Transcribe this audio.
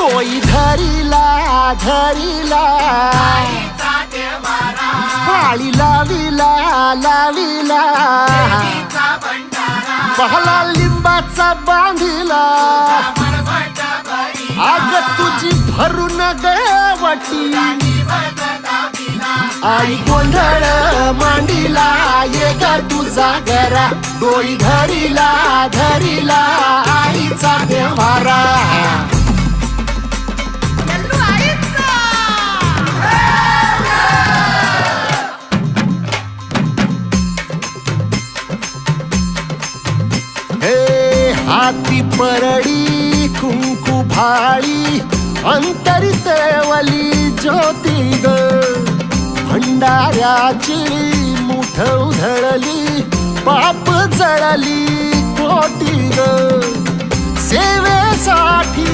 तोई धरीला धरीला पाळी लाविला लाविला पहला लिंबाचा बांधिला आग तुझी भरून गवटी आई गोंधळ मांडीला ये ग तुझा गरा डोई धरीला धरीला आईचा देवारा हे हाती परडी कुंकू भाळी अंतरित वली ज्योती ग भंडाऱ्याची मुठ उधळली पाप जळली कोटी ग सेवेसाठी